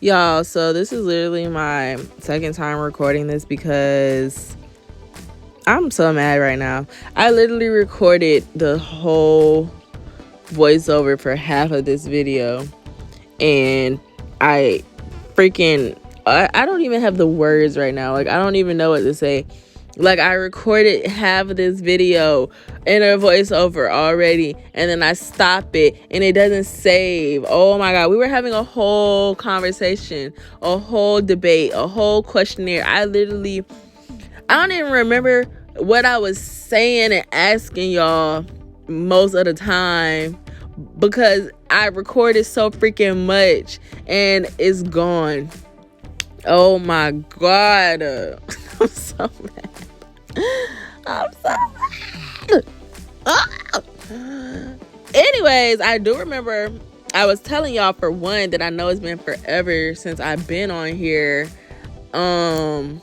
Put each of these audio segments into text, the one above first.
Y'all, so this is literally my second time recording this because I'm so mad right now. I literally recorded the whole voiceover for half of this video, and I I don't even have the words right now. Like, I don't even know what to say. Like, I recorded half of this video in a voiceover already, and then I stop it, and it doesn't save. Oh my God. We were having a whole conversation, a whole debate, a whole questionnaire. I don't even remember what I was saying and asking y'all most of the time because I recorded so freaking much, and it's gone. Oh my God. I'm so mad. I'm so mad. Anyways, I do remember I was telling y'all, for one, that I know it's been forever since I've been on here. And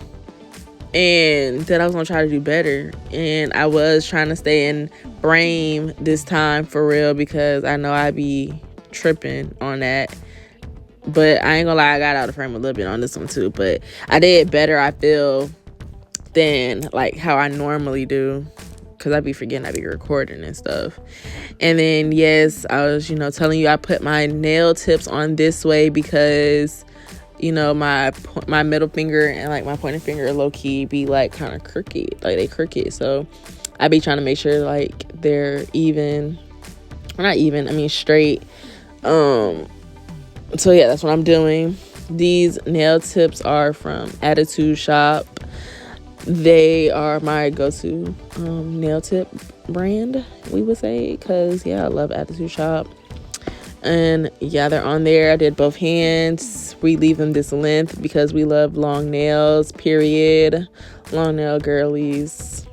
that I was gonna try to do better. And I was trying to stay in frame this time for real because I know I be tripping on that. But I ain't gonna lie, I got out of frame a little bit on this one too. But I did better, I feel, than like how I normally do, because I be forgetting I be recording and stuff. And then yes, I was telling you I put my nail tips on this way because my middle finger and like my pointer finger low-key be like kind of crooked, like they crooked. So I be trying to make sure like they're even, or not even, I mean straight. So yeah, that's what I'm doing. These nail tips are from Attitude Shop. They are my go-to nail tip brand, we would say, because yeah, I love Attitude Shop. And yeah, they're on there. I did both hands. We leave them this length because we love long nails, period. Long nail girlies.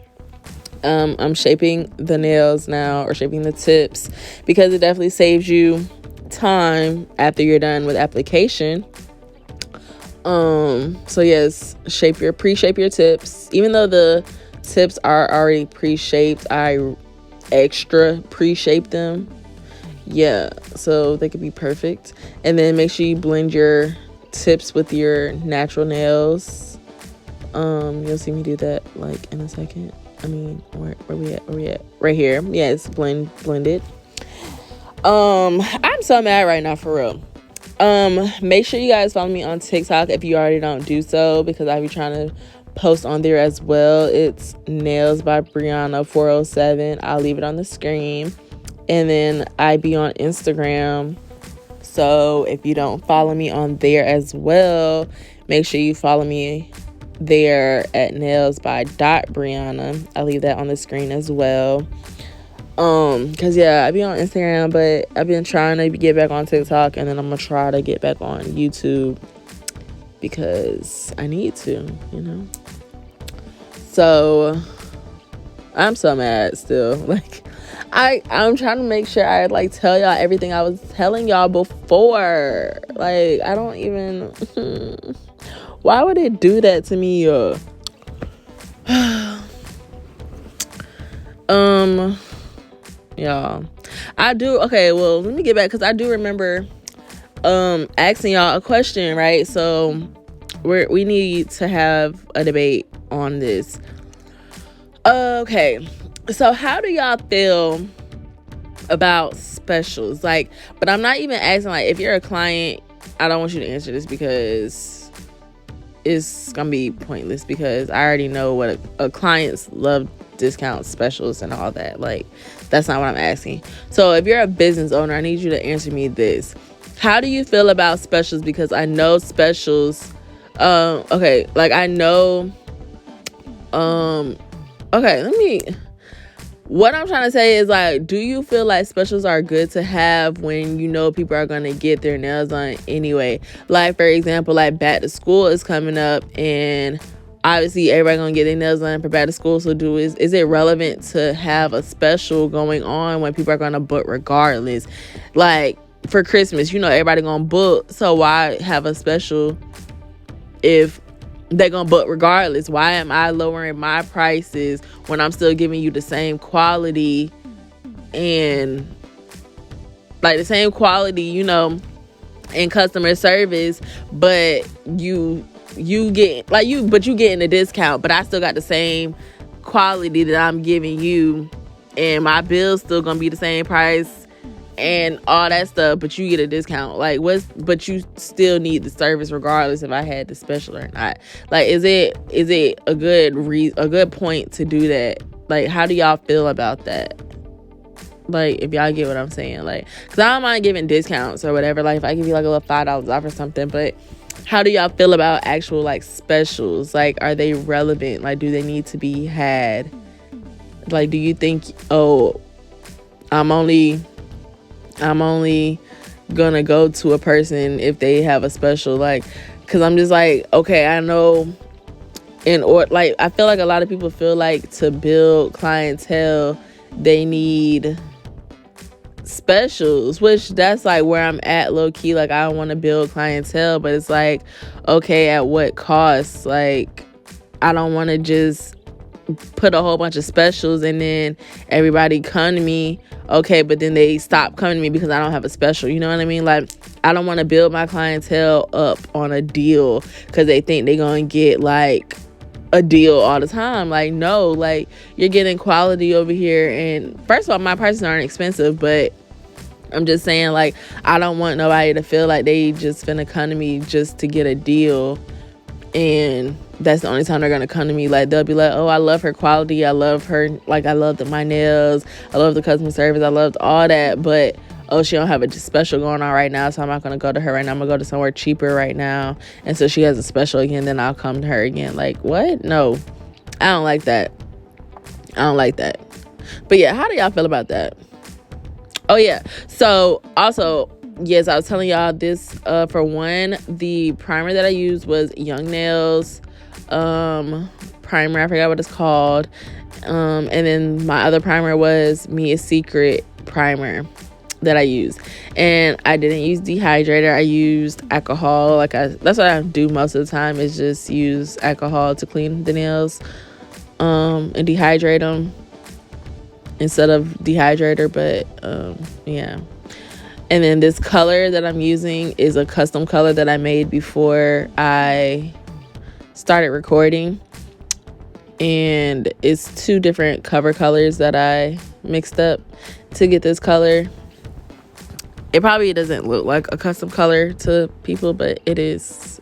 I'm shaping the nails now, or shaping the tips, because it definitely saves you time after you're done with application. So yes, pre-shape your tips. Even though the tips are already pre-shaped, I extra pre-shape them. Yeah, so they could be perfect. And then make sure you blend your tips with your natural nails. You'll see me do that like in a second. I mean, where we at? Right here. Yeah, it's blended. I'm so mad right now, for real. Make sure you guys follow me on TikTok if you already don't do so, because I be trying to post on there as well. It's Nails by Brianna 407. I'll leave it on the screen. And then I be on Instagram. So if you don't follow me on there as well, make sure you follow me there at nails by .brianna. I'll leave that on the screen as well. Cause yeah, I be on Instagram, but I've been trying to get back on TikTok, and then I'm gonna try to get back on YouTube because I need to, So I'm so mad still. Like I'm trying to make sure I like tell y'all everything I was telling y'all before. Like, I don't even why would it do that to me? Y'all, I do. Okay, well, let me get back, because I do remember asking y'all a question, right? So we need to have a debate on this. Okay, so how do y'all feel about specials? Like, but I'm not even asking, like, if you're a client, I don't want you to answer this because it's gonna be pointless, because I already know what a clients love, discounts, specials, and all that. Like, that's not what I'm asking. So if you're a business owner, I need you to answer me this. How do you feel about specials? Because I know specials, okay, like I know, okay, what I'm trying to say is, like, do you feel like specials are good to have when people are going to get their nails done anyway? Like, for example, like back to school is coming up, and obviously everybody going to get their nails done for back to school. So is it relevant to have a special going on when people are going to book regardless? Like, for Christmas, everybody going to book. So why have a special if they're gonna book regardless? Why am I lowering my prices when I'm still giving you the same quality, and like the same quality, in customer service, but you get like you getting a discount, but I still got the same quality that I'm giving you, and my bill's still gonna be the same price and all that stuff, but you get a discount. Like, but you still need the service regardless if I had the special or not. Like, is it a good point to do that? Like, how do y'all feel about that? Like, if y'all get what I'm saying, like, because I don't mind giving discounts or whatever. Like, if I give you like a little $5 off or something, but how do y'all feel about actual like specials? Like, are they relevant? Like, do they need to be had? Like, do you think, oh, I'm only gonna go to a person if they have a special? Like, because I'm just like, okay, I know, like, I feel like a lot of people feel like to build clientele they need specials, which that's like where I'm at low key. Like, I don't want to build clientele, but it's like, okay, at what cost? Like, I don't want to just put a whole bunch of specials and then everybody come to me, okay, but then they stop coming to me because I don't have a special. You know what I mean? Like, I don't want to build my clientele up on a deal because they think they're gonna get like a deal all the time. Like, no, like, you're getting quality over here. And first of all, my prices aren't expensive, but I'm just saying, like, I don't want nobody to feel like they just finna come to me just to get a deal, and that's the only time they're gonna come to me. Like, they'll be like, oh, I love her quality, I love her, like, I love my nails, I love the customer service, I loved all that, but oh, she don't have a special going on right now, so I'm not gonna go to her right now. I'm gonna go to somewhere cheaper right now, and so she has a special again, then I'll come to her again. Like, what? No, I don't like that. But yeah, how do y'all feel about that? Oh yeah, so also, yes, I was telling y'all this, for one, the primer that I used was Young Nails primer, I forgot what it's called, and then my other primer was Mia's Secret primer that I used, and I didn't use dehydrator. I used alcohol. That's what I do most of the time, is just use alcohol to clean the nails, and dehydrate them instead of dehydrator. But yeah. And then this color that I'm using is a custom color that I made before I started recording, and it's 2 different cover colors that I mixed up to get this color. It probably doesn't look like a custom color to people, but it is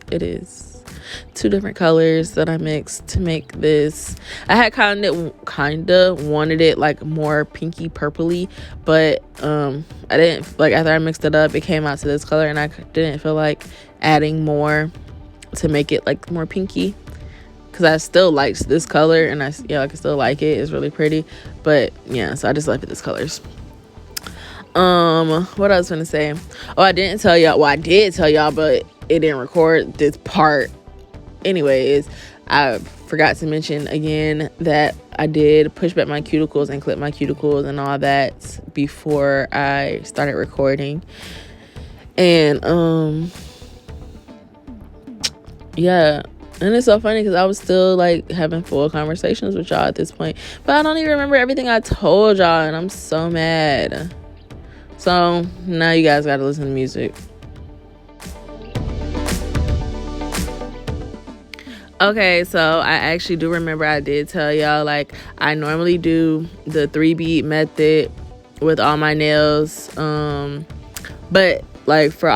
2 different colors that I mixed to make this. I had kind of wanted it like more pinky purpley, but I didn't, like, after I mixed it up, it came out to this color, and I didn't feel like adding more to make it like more pinky, because I still liked this color, and I still like it. It's really pretty, but yeah, so I just left it this colors. What I was gonna say, I didn't tell y'all, well, I did tell y'all, but it didn't record this part. Anyways, I forgot to mention again that I did push back my cuticles and clip my cuticles and all that before I started recording. And yeah, and it's so funny because I was still like having full conversations with y'all at this point, but I don't even remember everything I told y'all, and I'm so mad. So now you guys gotta listen to music. Okay, so I actually do remember I did tell y'all, like, I normally do the 3-beat method with all my nails, but like for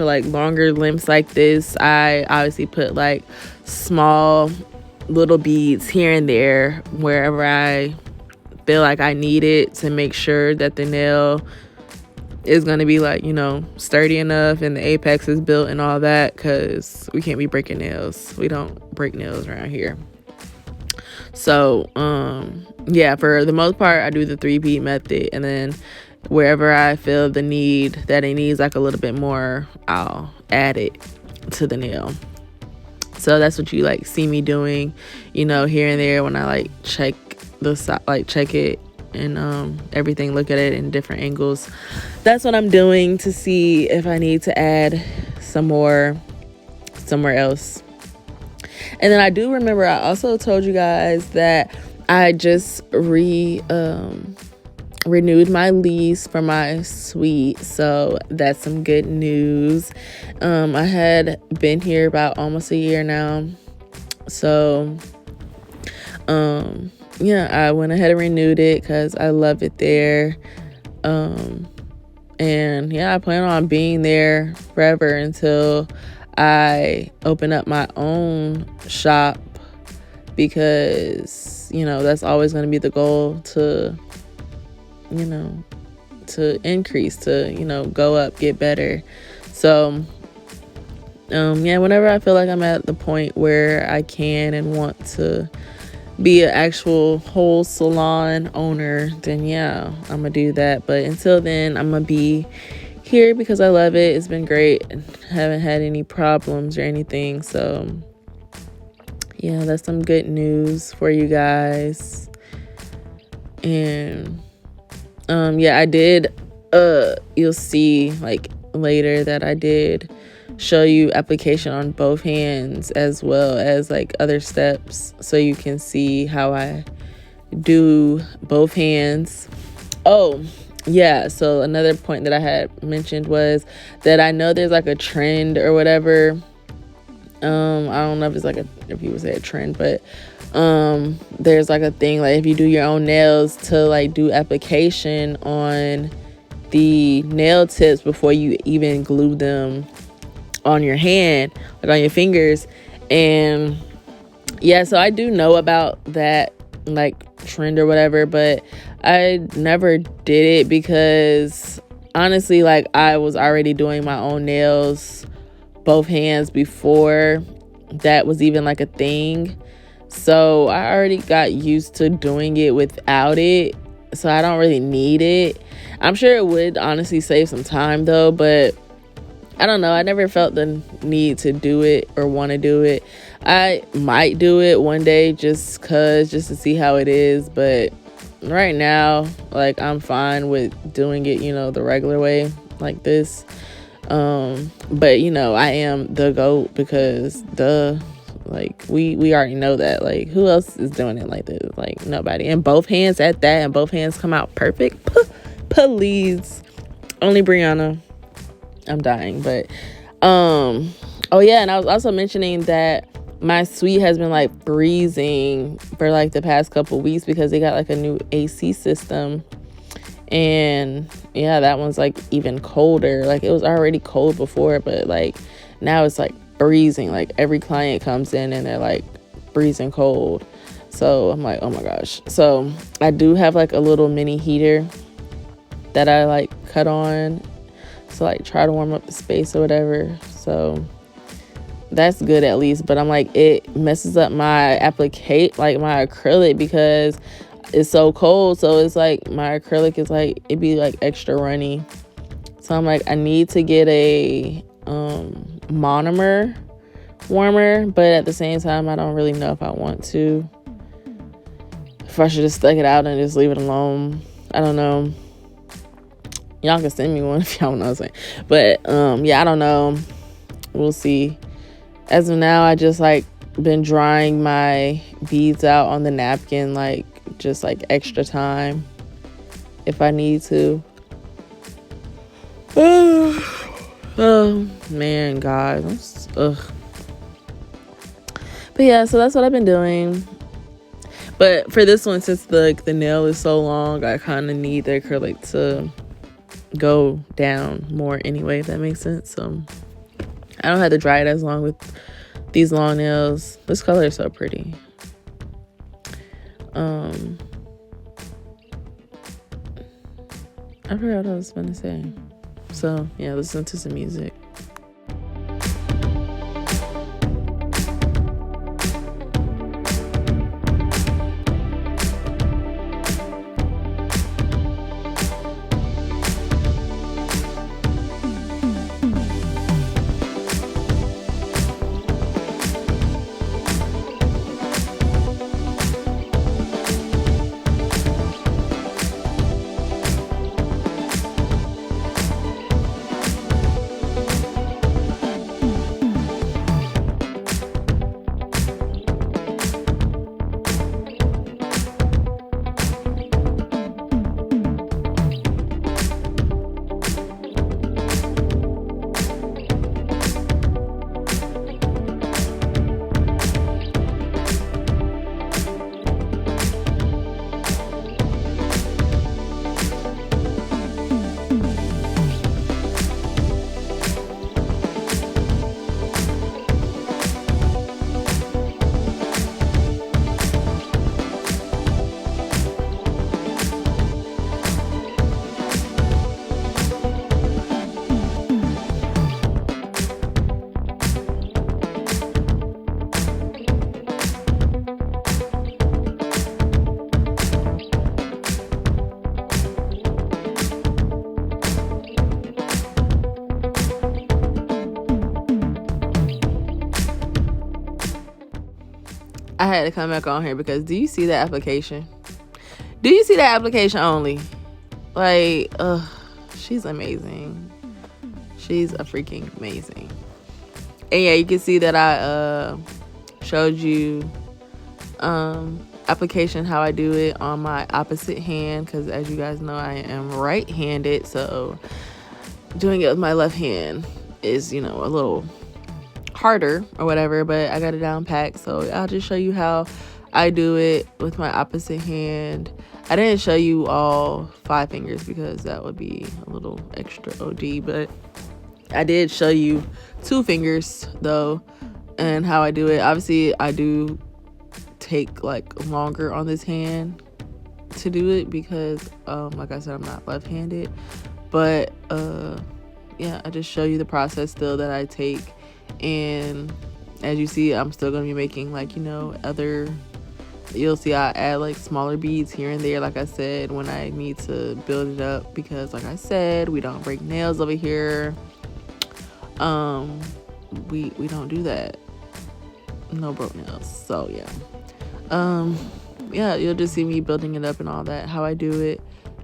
like longer lengths like this, I obviously put like small little beads here and there wherever I feel like I need it to make sure that the nail is going to be, like, you know, sturdy enough and the apex is built and all that, because we can't be breaking nails. We don't break nails around here. So yeah, for the most part, I do the 3-beat method, and then wherever I feel the need that it needs like a little bit more, I'll add it to the nail. So that's what you like see me doing, you know, here and there when I like check the side, like check it and everything, look at it in different angles. That's what I'm doing to see if I need to add some more somewhere else. And then I do remember I also told you guys that I just renewed my lease for my suite, so that's some good news. I had been here about almost a year now, so yeah, I went ahead and renewed it because I love it there. And yeah, I plan on being there forever until I open up my own shop, because that's always going to be the goal, to to increase, to go up, get better. So yeah, whenever I feel like I'm at the point where I can and want to be an actual whole salon owner, then yeah, I'm gonna do that. But until then, I'm gonna be here because I love it. It's been great. Haven't had any problems or anything. So yeah, that's some good news for you guys. And yeah, I did you'll see like later that I did show you application on both hands, as well as like other steps, so you can see how I do both hands. Oh yeah, so another point that I had mentioned was that I know there's like a trend or whatever. I don't know if it's like if you would say a trend, but there's like a thing, like if you do your own nails, to like do application on the nail tips before you even glue them on your hand, like on your fingers. And yeah, so I do know about that like trend or whatever, but I never did it because honestly, like I was already doing my own nails both hands before that was even like a thing. So I already got used to doing it without it, so I don't really need it. I'm sure it would honestly save some time though, but I don't know. I never felt the need to do it or want to do it. I might do it one day just to see how it is. But right now, like, I'm fine with doing it, the regular way like this. But, I am the GOAT because like, we already know that. Like, who else is doing it like this? Like, nobody. And both hands at that, and both hands come out perfect. Please. Only Brianna. I'm dying. But oh yeah, and I was also mentioning that my suite has been like freezing for like the past couple weeks because they got like a new AC system. And yeah, that one's like even colder. Like, it was already cold before, but like now it's like freezing. Like, every client comes in and they're like freezing cold. So I'm like, oh my gosh. So I do have like a little mini heater that I like cut on to like try to warm up the space or whatever. So that's good at least. But I'm like, it messes up my my acrylic because it's so cold. So it's like my acrylic is like, it'd be like extra runny. So I'm like, I need to get a monomer warmer, but at the same time, I don't really know if I want to. If I should just stuck it out and just leave it alone. I don't know. Y'all can send me one if y'all know what I'm saying. But yeah, I don't know. We'll see. As of now, I just like been drying my beads out on the napkin, like just like extra time if I need to. Oh man, guys. Ugh. But yeah, so that's what I've been doing. But for this one, since the nail is so long, I kind of need the acrylic to go down more anyway, if that makes sense. So I don't have to dry it as long with these long nails. This color is so pretty. I forgot what I was going to say. So yeah, listen to some music. I had to come back on here because do you see the application? Do you see that application only? Like, she's amazing. She's a freaking amazing. And yeah, you can see that I showed you application how I do it on my opposite hand, because as you guys know, I am right-handed, so doing it with my left hand is, you know, a little harder or whatever, but I got it down packed. So I'll just show you how I do it with my opposite hand. I didn't show you all 5 fingers because that would be a little extra OD, but I did show you 2 fingers though, and how I do it. Obviously I do take like longer on this hand to do it because like I said, I'm not left-handed, but yeah, I just show you the process still that I take. And as you see, I'm still gonna be making, like, you know, other, you'll see I add like smaller beads here and there, like I said, when I need to build it up, because like I said, we don't break nails over here. We don't do that. No broke nails. So yeah. Yeah, you'll just see me building it up and all that, how I do it,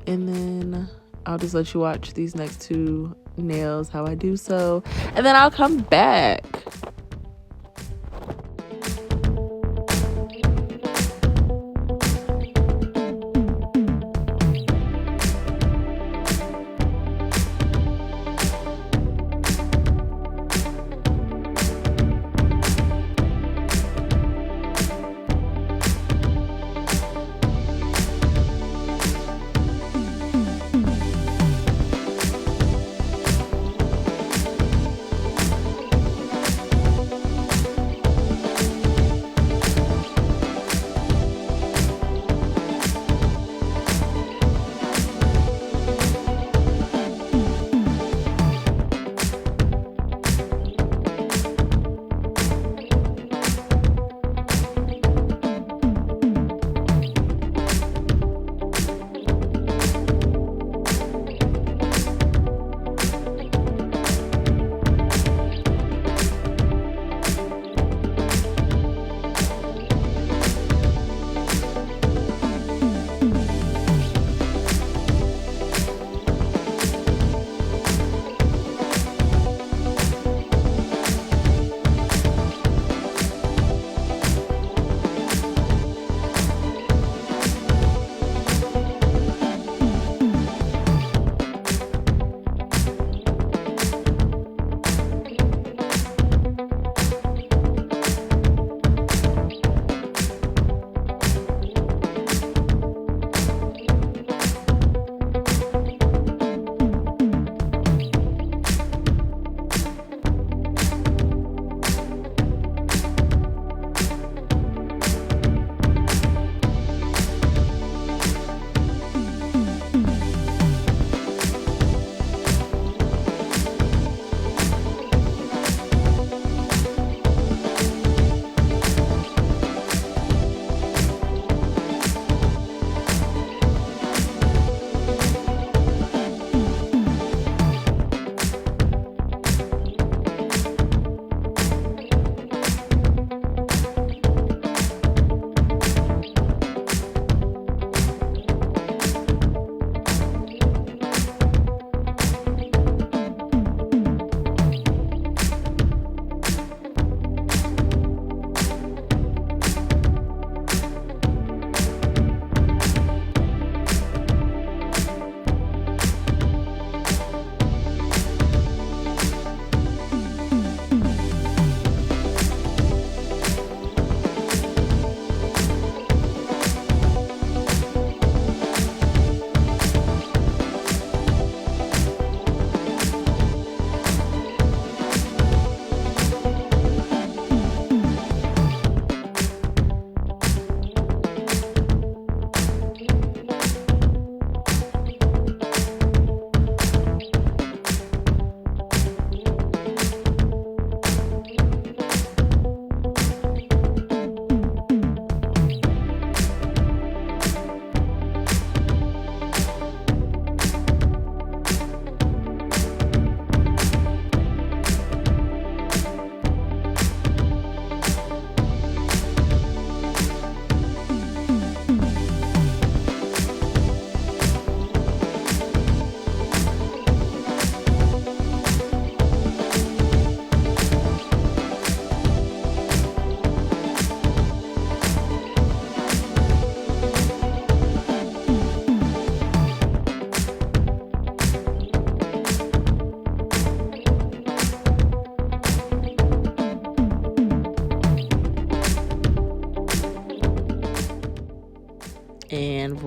and then I'll just let you watch these next 2 nails, how I do so, and then I'll come back.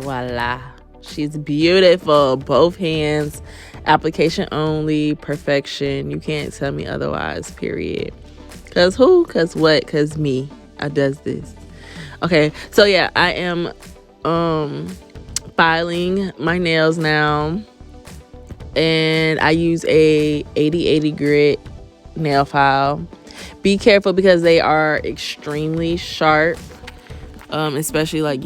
Voila. She's beautiful. Both hands. Application only. Perfection. You can't tell me otherwise, period. Cause who? Cause what? Cause me. I does this. Okay, so yeah, I am filing my nails now. And I use a 80/80 grit nail file. Be careful because they are extremely sharp. Especially like,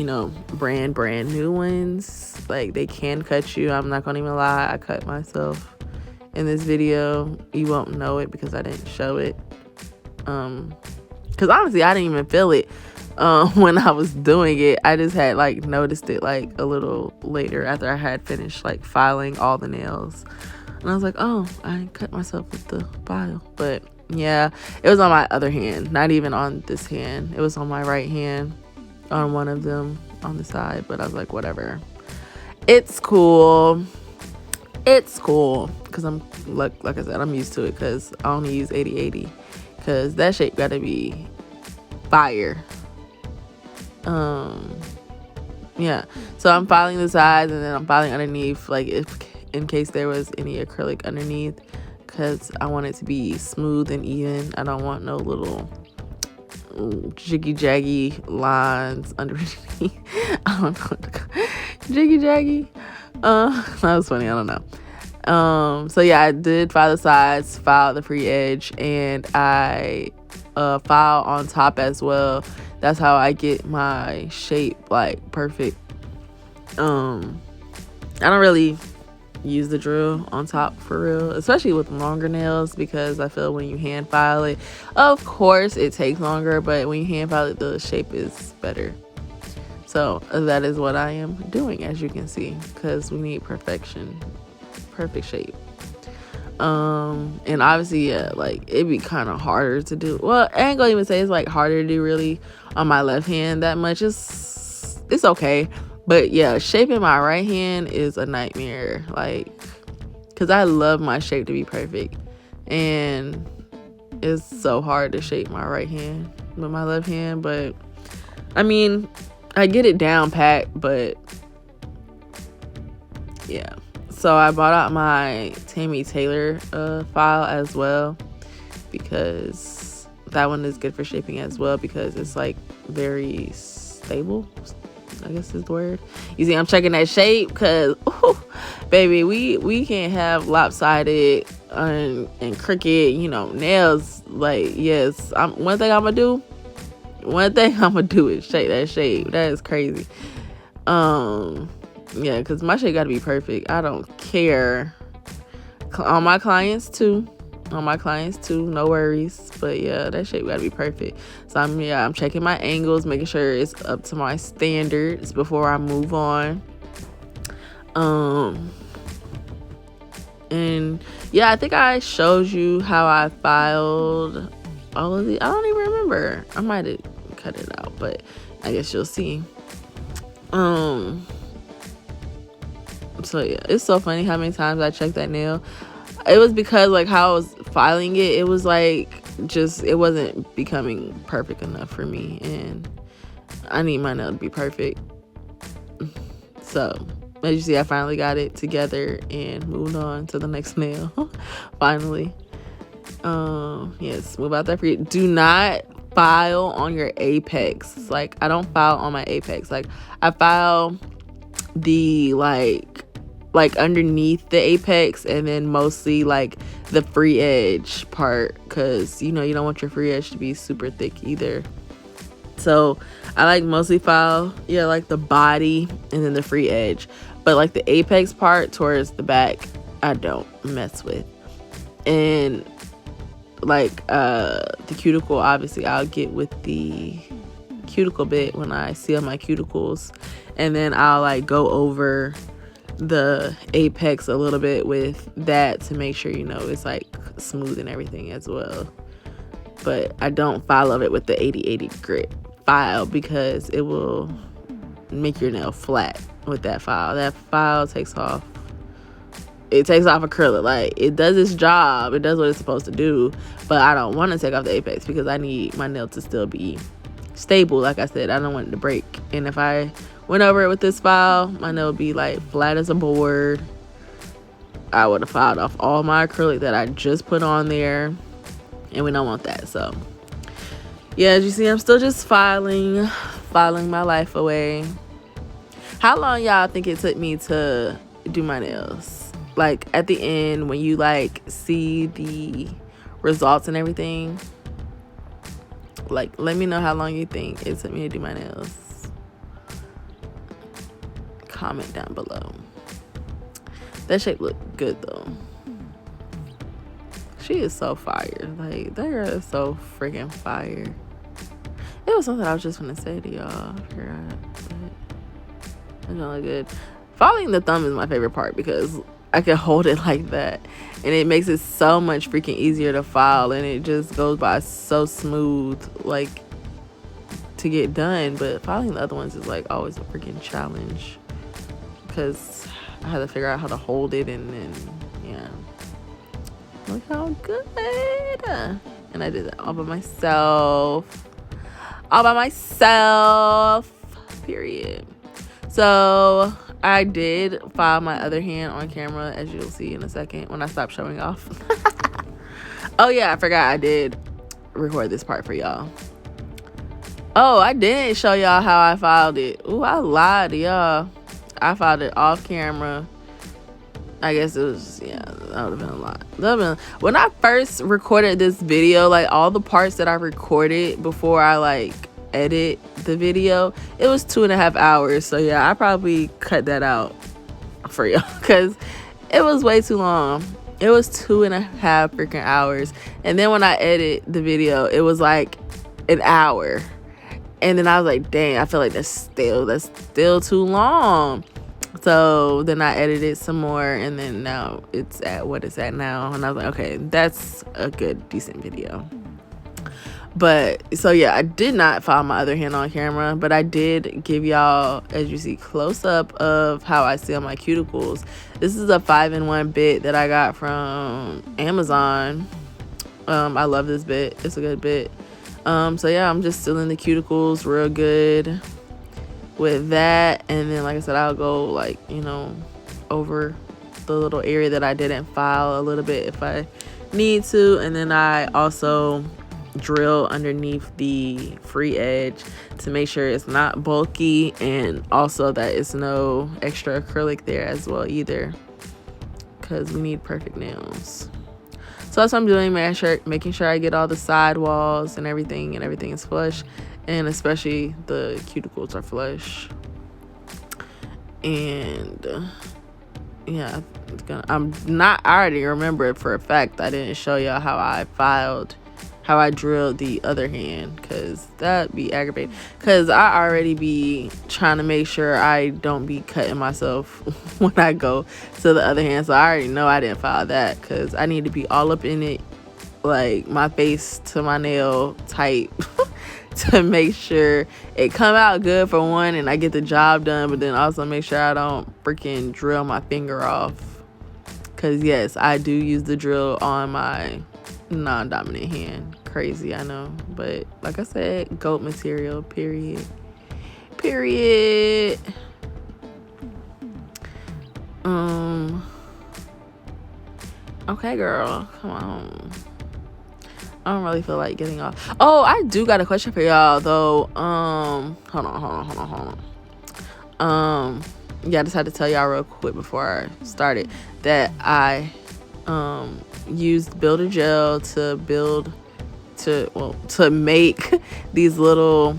brand new ones. Like, they can cut you. I'm not gonna even lie, I cut myself in this video. You won't know it because I didn't show it. Because honestly, I didn't even feel it when I was doing it. I just had like noticed it like a little later after I had finished like filing all the nails. And I was like, oh, I cut myself with the file. But yeah, it was on my other hand, not even on this hand. It was on my right hand, on one of them on the side. But I was like, whatever, it's cool. It's cool because I'm like I said, I'm used to it because I only use 80/80 because that shape gotta be fire. Yeah, so I'm filing the sides and then I'm filing underneath, like if in case there was any acrylic underneath, because I want it to be smooth and even. I don't want no little jiggy jaggy lines underneath. I don't know what to call jiggy jaggy. That was funny. I don't know. So yeah, I did file the sides, file the free edge, and I file on top as well. That's how I get my shape like perfect. I don't really use the drill on top for real, especially with longer nails, because I feel when you hand file it, of course it takes longer, but when you hand file it, the shape is better. So that is what I am doing, as you can see, because we need perfection, perfect shape. And obviously, yeah, like it'd be kind of harder to do. Well, I ain't gonna even say it's like harder to do really on my left hand that much. It's okay, but yeah, shaping my right hand is a nightmare. Like, cause I love my shape to be perfect, and it's so hard to shape my right hand with my left hand. But I mean, I get it down pat, but yeah. So I bought out my Tammy Taylor file as well, because that one is good for shaping as well, because it's like very stable, I guess is the word. You see, I'm checking that shape because, baby, we can't have lopsided and crooked, nails. Like, yes, one thing I'm gonna do is shape that shape. That is crazy. Yeah, because my shape got to be perfect. I don't care. On my clients too, no worries. But yeah, that shape got to be perfect. So I'm checking my angles, making sure it's up to my standards before I move on. And yeah, I think I showed you how I filed all of these. I don't even remember. I might have cut it out, but I guess you'll see. So yeah, it's so funny how many times I checked that nail. It was because like how I was filing it, it was like it wasn't becoming perfect enough for me, and I need my nail to be perfect. So as you see, I finally got it together and moved on to the next nail. Finally. Yes, move out that free. Do not file on your apex. Like, I don't file on my apex. Like, I file the like underneath the apex, and then mostly like the free edge part, because you don't want your free edge to be super thick either. So I like mostly file like the body and then the free edge, but like the apex part towards the back I don't mess with. And like the cuticle, obviously I'll get with the cuticle bit when I seal my cuticles, and then I'll like go over the apex a little bit with that to make sure it's like smooth and everything as well. But I don't file of it with the 80/80 grit file, because it will make your nail flat with that file. That file takes off acrylic. Like, it does its job, it does what it's supposed to do, but I don't want to take off the apex because I need my nail to still be stable. Like I said, I don't want it to break. And if I went over it with this file, my nail would be like flat as a board. I would have filed off all my acrylic that I just put on there, and we don't want that. So yeah, as you see, I'm still just filing my life away. How long y'all think it took me to do my nails? Like at the end, when you like see the results and everything, like let me know how long you think it took me to do my nails. Comment down below. That shape look good though. She is so fire. Like that girl is so freaking fire. It was something I was just gonna say to y'all. I forgot. It's gonna look good. Following the thumb is my favorite part because I can hold it like that, and it makes it so much freaking easier to file, and it just goes by so smooth, like to get done. But filing the other ones is like always a freaking challenge because I had to figure out how to hold it, and then yeah, look how good. And I did that all by myself. Period. So I did file my other hand on camera, as you'll see in a second when I stop showing off. Oh yeah, I forgot I did record this part for y'all. Oh, I didn't show y'all how I filed it. Ooh, I lied to y'all. I filed it off camera. I guess it was, yeah, that would have been a lot. When I first recorded this video, like all the parts that I recorded before I like edit the video, it was 2.5 hours. So yeah, I probably cut that out for y'all because it was way too long. It was 2.5 freaking hours. And then when I edit the video, it was like an hour. And then I was like, dang, I feel like that's still too long. So then I edited some more, and then now it's at what it's at now. And I was like, okay, that's a good, decent video. But so yeah, I did not file my other hand on camera, but I did give y'all, as you see, close up of how I seal my cuticles. This is a 5-in-1 bit that I got from Amazon. I love this bit. It's a good bit. So yeah, I'm just sealing the cuticles real good with that. And then like I said, I'll go like, you know, over the little area that I didn't file a little bit if I need to. And then I also drill underneath the free edge to make sure it's not bulky, and also that it's no extra acrylic there as well either, because we need perfect nails. So that's what I'm doing, making sure I get all the side walls and everything is flush, and especially the cuticles are flush. And yeah, I already remember it for a fact. I didn't show y'all how I drilled the other hand, because that'd be aggravating, because I already be trying to make sure I don't be cutting myself when I go to the other hand. So I already know I didn't file that, because I need to be all up in it, like my face to my nail tight to make sure it come out good for one and I get the job done, but then also make sure I don't freaking drill my finger off, because yes, I do use the drill on my non-dominant hand. Crazy, I know, but like I said, goat material. Period. Okay, girl, come on. I don't really feel like getting off. Oh, I do got a question for y'all though. Hold on. Yeah, I just had to tell y'all real quick before I started that I used builder gel to make these little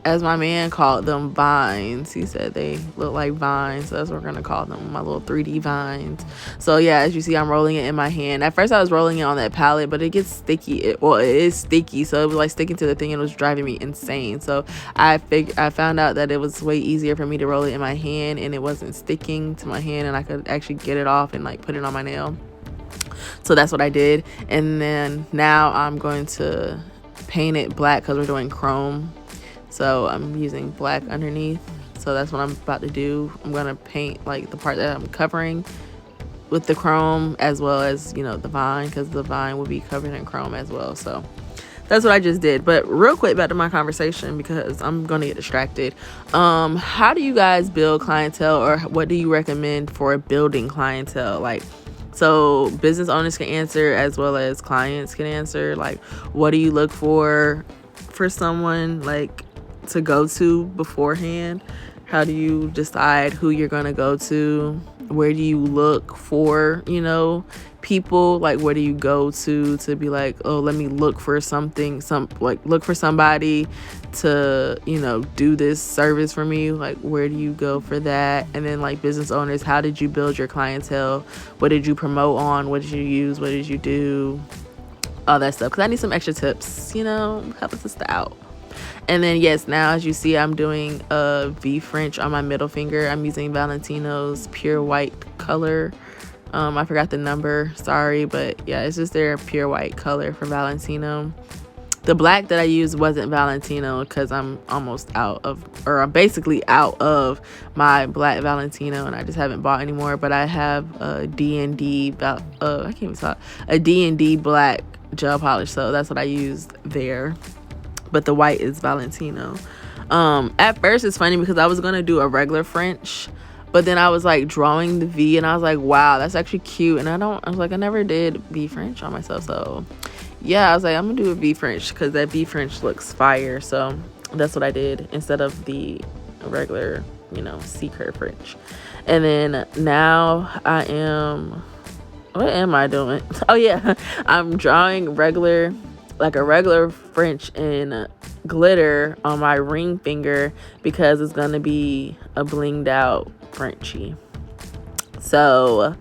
as my man called them, vines. He said they look like vines, so that's what we're gonna call them, my little 3D vines. So yeah, as you see, I'm rolling it in my hand. At first I was rolling it on that palette, but it gets sticky. It is sticky, so it was like sticking to the thing and it was driving me insane. So I found out that it was way easier for me to roll it in my hand, and it wasn't sticking to my hand, and I could actually get it off and like put it on my nail. So that's what I did. And then now I'm going to paint it black because we're doing chrome. So I'm using black underneath. So that's what I'm about to do. I'm going to paint like the part that I'm covering with the chrome, as well as, you know, the vine, because the vine will be covered in chrome as well. So that's what I just did. But real quick, back to my conversation because I'm gonna get distracted. How do you guys build clientele, or what do you recommend for building clientele? Like, so business owners can answer as well as clients can answer. Like, what do you look for someone like to go to beforehand? How do you decide who you're gonna go to? Where do you look for, people? Like, where do you go to be like, oh, let me look for something, look for somebody to, do this service for me? Like, where do you go for that? And then, like, business owners, how did you build your clientele? What did you promote on? What did you use? What did you do? All that stuff, because I need some extra tips, help a sister out. And then, yes, now as you see, I'm doing a V French on my middle finger. I'm using Valentino's pure white color. I forgot the number, sorry, but yeah, it's just their pure white color for Valentino. The black that I used wasn't Valentino because I'm basically out of my black Valentino, and I just haven't bought anymore. But I have a D&D, I can't even talk, a D&D black gel polish, so that's what I used there. But the white is Valentino. At first, it's funny because I was gonna do a regular French, but then I was like drawing the V, and I was like, wow, that's actually cute. And I never did V French on myself, so yeah, I was like, I'm gonna do a V French because that V French looks fire. So that's what I did instead of the regular, C curve French. And then now what am I doing? Oh yeah, I'm drawing a regular French in glitter on my ring finger because it's gonna be a blinged out Frenchie. So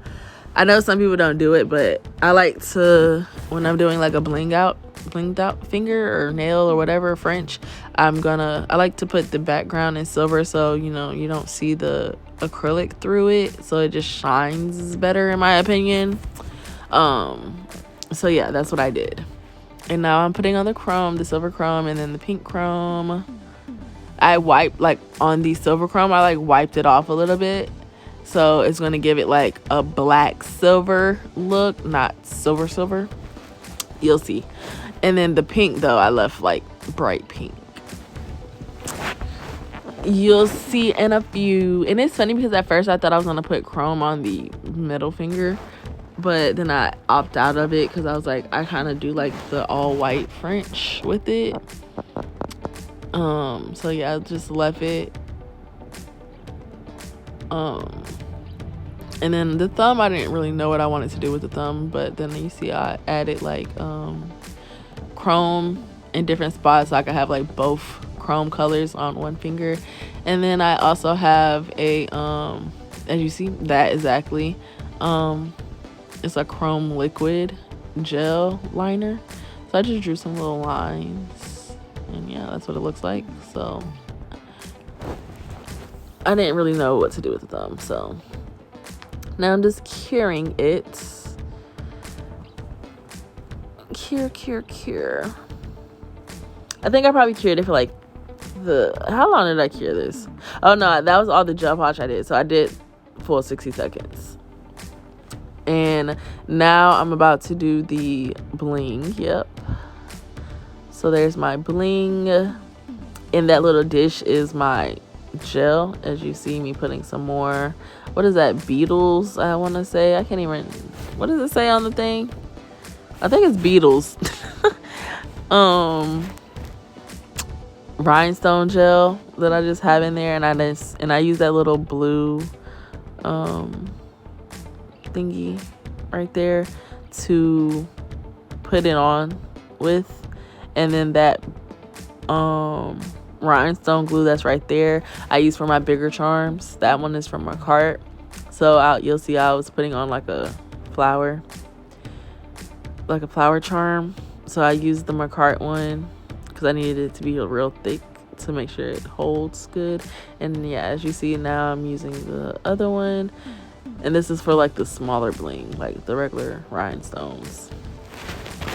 I know some people don't do it, but I like to, when I'm doing like a blinged out finger or nail or whatever French, I like to put the background in silver, so you don't see the acrylic through it, so it just shines better in my opinion. So yeah, that's what I did. And now I'm putting on the silver chrome, and then the pink chrome. I wiped, on the silver chrome, I wiped it off a little bit, so it's going to give it like a black silver look, not silver. You'll see. And then the pink, though, I left bright pink. You'll see in a few. And it's funny because at first I thought I was going to put chrome on the middle finger, but then I opt out of it because I was like, I kind of do the all white French with it. So yeah, I just left it. And then the thumb, I didn't really know what I wanted to do with the thumb, but then you see I added chrome in different spots so I could have both chrome colors on one finger. And then I also have a as you see, that exactly, it's a chrome liquid gel liner. So I just drew some little lines, and yeah, that's what it looks like. So I didn't really know what to do with the thumb, so now I'm just curing it. Cure. I think I probably cured it for how long did I cure this? Oh no, that was all the gel polish I did. So I did full 60 seconds. And now I'm about to do the bling. Yep. So there's my bling. In that little dish is my gel. As you see me putting some more. What is that? Beetles, I want to say. I can't even. What does it say on the thing? I think it's Beetles. Rhinestone gel that I just have in there, and I use that little blue thingy right there to put it on with, and then that rhinestone glue that's right there I use for my bigger charms. That one is from my cart. So you'll see I was putting on like a flower charm. So I used the Macart one because I needed it to be real thick to make sure it holds good. And yeah, as you see now, I'm using the other one, and this is for the smaller bling, the regular rhinestones.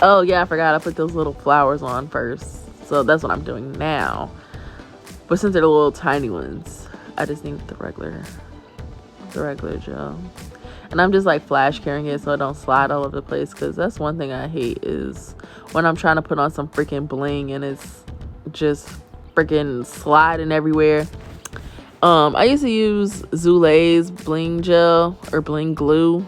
Oh yeah, I forgot I put those little flowers on first, so that's what I'm doing now. But since they're the little tiny ones, I just need the regular gel. And I'm just like flash carrying it so it don't slide all over the place, because that's one thing I hate is when I'm trying to put on some freaking bling and it's just freaking sliding everywhere. I used to use Zule's bling gel or bling glue,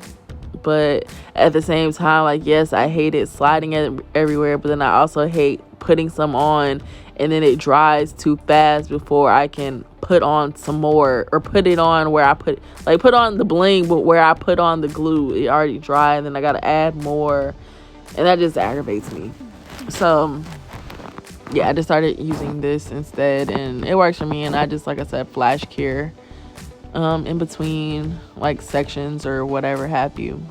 but at the same time, like, yes, I hate it sliding everywhere, but then I also hate putting some on and then it dries too fast before I can put on some more, or put it on where I put on the bling, but where I put on the glue, it already dry, and then I gotta add more, and that just aggravates me. So yeah, I just started using this instead, and it works for me. And I just, like I said, flash cure in between like sections or whatever have you.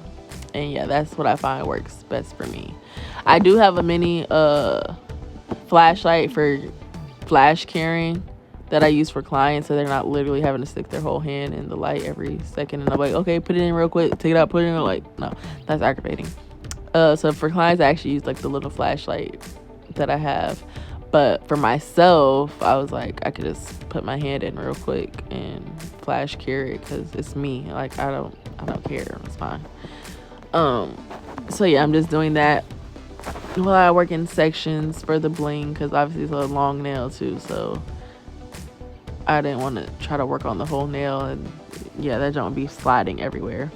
And yeah, that's what I find works best for me. I do have a mini flashlight for flash carrying that I use for clients, so they're not literally having to stick their whole hand in the light every second. And I'm like, okay, put it in real quick, take it out, put it in. Like, no, that's aggravating. So for clients, I actually use like the little flashlight that I have. But for myself, I was like, I could just put my hand in real quick and flash carry it, because it's me. Like, I don't care. It's fine. So yeah, I'm just doing that while I work in sections for the bling, because obviously it's a long nail too, so I didn't want to try to work on the whole nail, and yeah, that don't be sliding everywhere.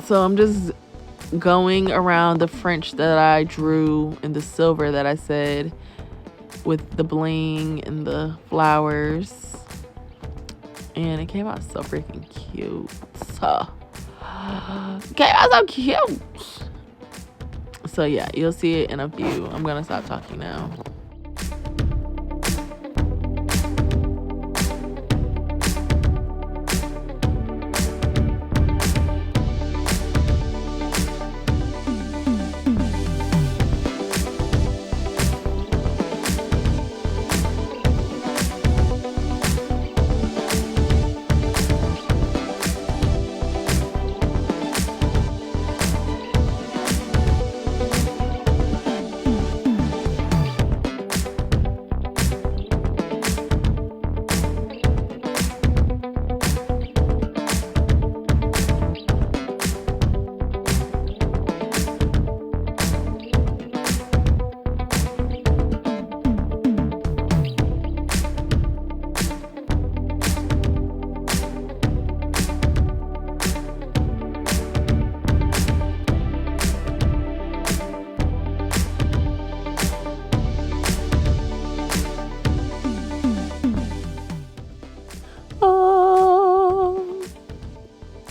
So I'm just going around the French that I drew in the silver that I said, with the bling and the flowers, and it came out so freaking cute. It came out so cute. So yeah, you'll see it in a few. I'm gonna stop talking now.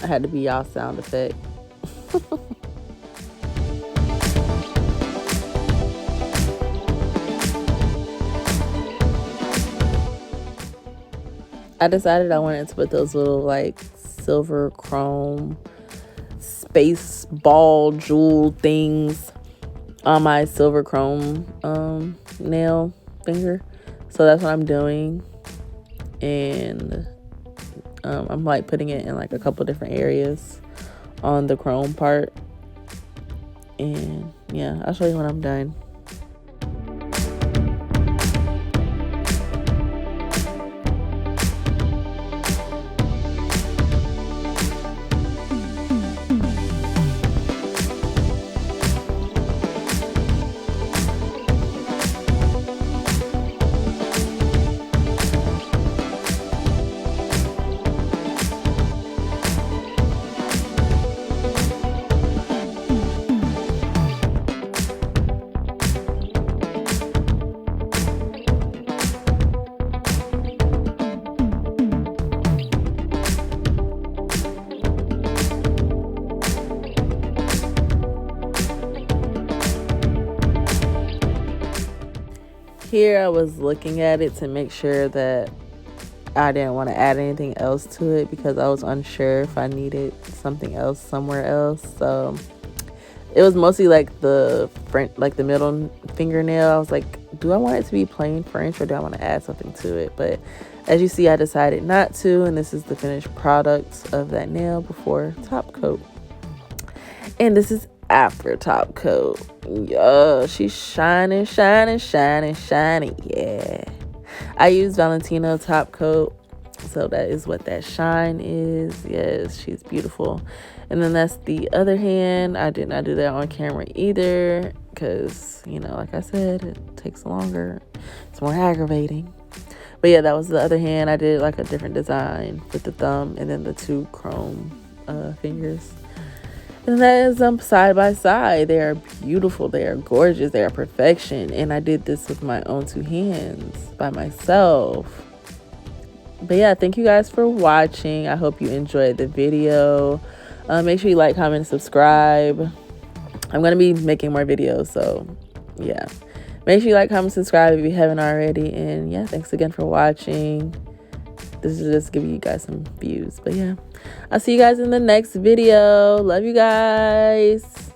I had to be y'all sound effect. I decided I wanted to put those little like silver chrome space ball jewel things on my silver chrome nail finger. So that's what I'm doing. And I'm like putting it in like a couple different areas on the chrome part. And yeah, I'll show you when I'm done. Here I was looking at it to make sure that I didn't want to add anything else to it, because I was unsure if I needed something else somewhere else. So it was mostly like the front, like the middle fingernail. I was like, do I want it to be plain French, or do I want to add something to it? But as you see, I decided not to, and this is the finished product of that nail before top coat. And this is after top coat. Yeah, she's shining, shining, shining, shining. Yeah, I use Valentino top coat. So that is what that shine is. Yes, she's beautiful. And then that's the other hand. I did not do that on camera either because, you know, like I said, it takes longer. It's more aggravating. But yeah, that was the other hand. I did like a different design with the thumb and then the 2 chrome fingers. And that is side by side. They are beautiful. They are gorgeous. They are perfection. And I did this with my own 2 hands by myself. But yeah, thank you guys for watching. I hope you enjoyed the video. Make sure you like, comment, and subscribe. I'm going to be making more videos, so yeah. Make sure you like, comment, subscribe if you haven't already. And yeah, thanks again for watching. This is just giving you guys some views. But yeah, I'll see you guys in the next video. Love you guys.